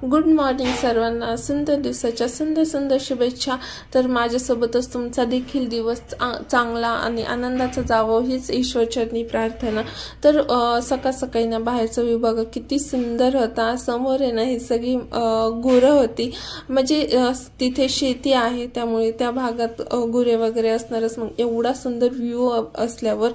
Good morning सर्वांना. सुंदर दिवसाच्या सुंदर शुभेच्छा. तर माझ्यासोबतच तुमचा देखील दिवस चांगला आणि आनंदाचा जावो हीच ईश्वरचरणी प्रार्थना. तर सकाळ सकाळी ना बाहेरचा विभाग किती सुंदर होता. समोर आहे ना ही सगळी गुरं होती, म्हणजे तिथे शेती आहे त्यामुळे त्या भागात गुरे वगैरे असणारच. मग एवढा सुंदर व्ह्यू असल्यावर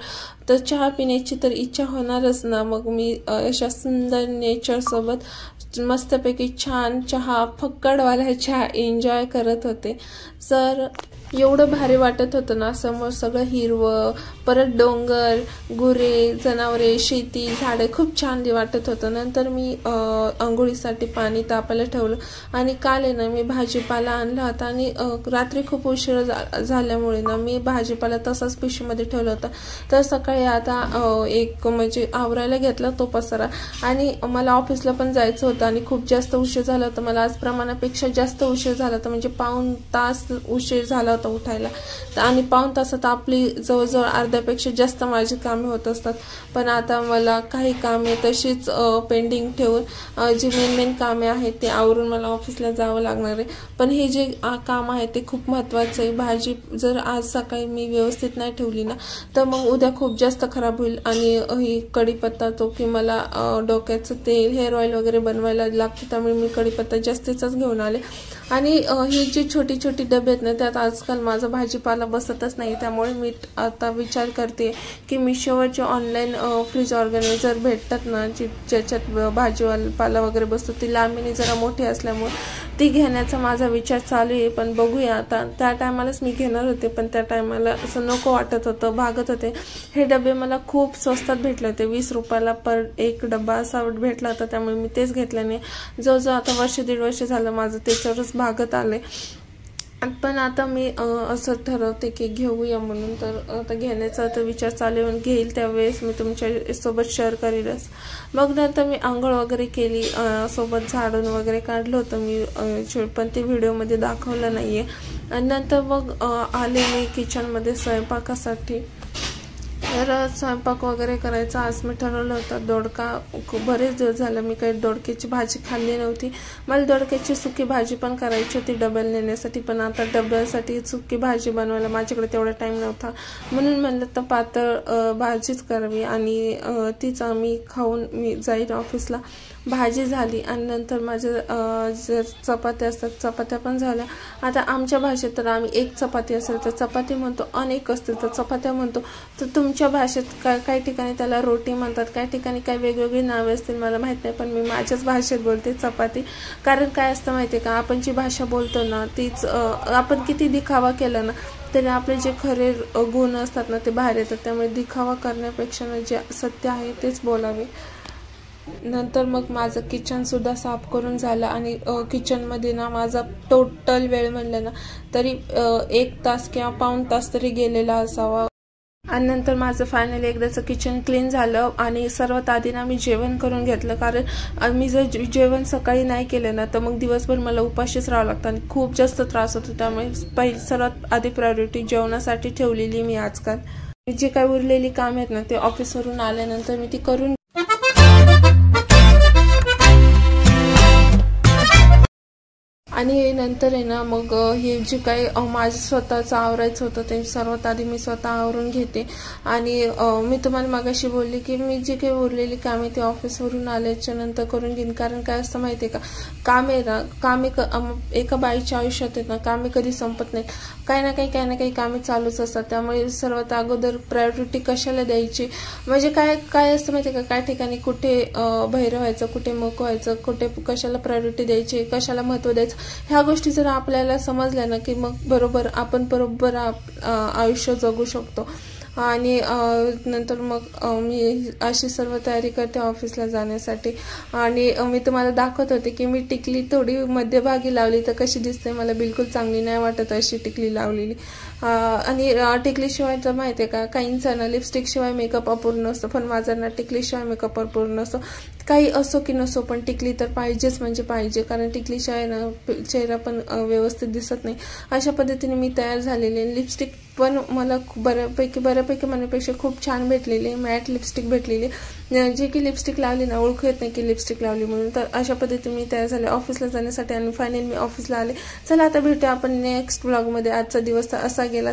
तर चहा पिण्याची तर इच्छा होणारच ना. मग मी अशा सुंदर नेचर सोबत मस्तपैकी छान चहा, फक्कडवाला चहा एन्जॉय करत होते. तर एवढं भारी वाटत होतं ना. समोर सगळं हिरवं, परत डोंगर, गुरे, जनावरे, शेती, झाडे खूप छान वाटत होतं. नंतर मी आंघोळीसाठी पाणी तापायला ठेवलं आणि काल आहे ना मी भाजीपाला आणला होता आणि रात्री खूप उशीर झाल्यामुळे ना मी भाजीपाला तसाच पिशवीमध्ये ठेवला होता. तर सकाळी आता एक म्हणजे आवरायला घेतला तो पसारा आणि मला ऑफिसला पण जायचं होतं आणि खूप जास्त उशीर झाला होता. मला आज प्रमाणापेक्षा जास्त उशीर झाला होता, म्हणजे पाऊण तास उशीर झाला होता उठायला. आणि पाऊण तासात आपली जवळजवळ अर्ध्यापेक्षा जास्त माझी कामे होत असतात. पण आता मला काही कामे तशीच पेंडिंग ठेवून जी मेन कामे आहेत ते आवरून मला ऑफिसला जावं लागणार आहे. पण हे जे काम आहे ते खूप महत्त्वाचं आहे. भाजी जर आज सकाळी मी व्यवस्थित नाही ठेवली ना तर मग उद्या खूप जास्त खराब होईल. आणि ही कढीपत्ता तो की मला डोक्याचं तेल, हेअर ऑइल वगैरे बनवायला लागतं, त्यामुळे मी कढीपत्ता जास्तीचाच घेऊन आले. आणि ही जी छोटी छोटी डबे आहेत ना त्यात आजकाल माझा भाजीपाला बसतच नाही. त्यामुळे मी आता विचार करते की मिशोवरचे ऑनलाईन फ्रीज ऑर्गनायझर भेटतात ना, ज्याच्यात भाजीपाला वगैरे बसतो, ती लांबीने जरा मोठी असल्यामुळे ती घेण्याचा माझा विचार चालू आहे. पण बघूया आता. त्या टायमालाच मी घेणार होते पण त्या टायमाला असं नको वाटत होतं, भागत होते. हे डबे मला खूप स्वस्तात भेटले होते, 20 रुपयाला पर एक डबा असा भेटला होता. त्यामुळे मी तेच घेतल्याने जवळजवळ आता वर्ष दीड वर्ष झालं माझं त्याच्यावरच भागत आले. पण आता मी असं ठरवते की घेऊया म्हणून. तर आता घेण्याचा तर विचार चालू आहे, घेईल त्यावेळेस मी तुमच्या सोबत शेअर करीलच. मग नंतर मी आंघोळ वगैरे केली, सोबत झाडून वगैरे काढलं होतं मी, पण ते व्हिडिओमध्ये दाखवलं नाहीये. आणि नंतर मग आले मी किचनमध्ये स्वयंपाकासाठी. तर स्वयंपाक वगैरे करायचा आज मी ठरवलं होतं. दोडका बरेच दिवस झालं मी काही दोडक्याची भाजी खाल्ली नव्हती. मला दोडक्याची सुकी भाजी पण करायची होती डब्याला नेण्यासाठी, पण आता डब्यासाठी सुकी भाजी बनवायला माझ्याकडे तेवढा टाईम नव्हता. म्हणून म्हणलं तर पातळ भाजीच करावी आणि तीच आम्ही खाऊन मी जाईल ऑफिसला. भाजी झाली आणि नंतर माझ्या जर चपात्या असतात चपात्या पण झाल्या. आता आमच्या भाषेत तर आम्ही एक चपाती असेल तर चपाती म्हणतो, अनेक असतील तर चपात्या म्हणतो. तर तुमच्या भाषेत काही ठिकाणी त्याला रोटी म्हणतात, काही ठिकाणी काही वेगवेगळी नावे असतील, मला माहित नाही. पण मी माझ्याच भाषेत बोलते चपाती. कारण काय असतं माहिती आहे का, आपण जी भाषा बोलतो ना तीच आपण किती दिखावा केला ना तरी आपले जे खरे गुण असतात ना ते बाहेर येतात. त्यामुळे दिखावा करण्यापेक्षा ना जे सत्य आहे तेच बोलावे. नंतर मग माझं किचन सुद्धा साफ करून झालं आणि किचनमध्ये ना माझा टोटल वेळ म्हणलं ना तरी 1 तास किंवा पाऊण तास तरी गेलेला असावा. आणि नंतर माझं फायनली एकदाचं किचन क्लीन झालं आणि सर्वात आधी ना मी जेवण करून घेतलं. कारण मी जर जेवण सकाळी नाही केलं ना तर मग दिवसभर मला उपाशीच राहावं लागतं आणि खूप जास्त त्रास होतो. त्यामुळे सर्वात आधी प्रायोरिटी जेवणासाठी ठेवलेली मी आजकाल. जे काही उरलेली काम आहेत ना ते ऑफिसवरून आल्यानंतर मी ती करून आणि नंतर आहे ना मग हे जे काही माझं स्वतःचं आवरायचं होतं ते सर्वात आधी मी स्वतः आवरून घेते. आणि मी तुम्हाला मागाशी बोलली की मी जी काही उरलेली कामे ते ऑफिसवरून आल्याच्या नंतर करून घेईन. कारण काय असतं माहिती आहे का, कामे एका बाईच्या आयुष्यात आहेत ना कामे कधी संपत नाहीत. काही ना काही कामे चालूच असतात. त्यामुळे सर्वात अगोदर प्रायोरिटी कशाला द्यायची, म्हणजे काय असतं माहिती आहे का, काय ठिकाणी कुठे बहिरं व्हायचं, कुठे मक व्हायचं, कुठे कशाला प्रायोरिटी द्यायची, कशाला महत्त्व द्यायचं, ह्या गोष्टी जर आपल्याला समजल्या ना की मग आपण बरोबर आयुष्य जगू शकतो. आणि नंतर मग मी अशी सर्व तयारी करते ऑफिसला जाण्यासाठी. आणि मी तुम्हाला दाखवत होते की मी टिकली थोडी मध्यभागी लावली तर कशी दिसते. मला बिलकुल चांगली नाही वाटत अशी टिकली लावलेली. आणि टिकलीशिवाय तर माहिती आहे का, काहींचा ना लिपस्टिकशिवाय मेकअप अपूर्ण असतो, पण माझा ना टिकलीशिवाय मेकअप अपूर्ण असतो. काही असो की नसो, पण टिकली तर पाहिजेच म्हणजे पाहिजे, कारण टिकलीशिवाय ना चेहरा पण व्यवस्थित दिसत नाही. अशा पद्धतीने मी तयार झालेले. लिपस्टिक पण मला बऱ्यापैकी म्हणण्यापेक्षा खूप छान भेटलेली, मॅट लिपस्टिक भेटलेली, जे की लिपस्टिक लावली ना ओळखू येत नाही की लिपस्टिक लावली म्हणून. तर अशा पद्धतीने मी तयार झाले ऑफिसला जाण्यासाठी आणि फायनली मी ऑफिसला आले. चला आता भेटूया आपण नेक्स्ट ब्लॉगमध्ये. आजचा दिवस असा गेला.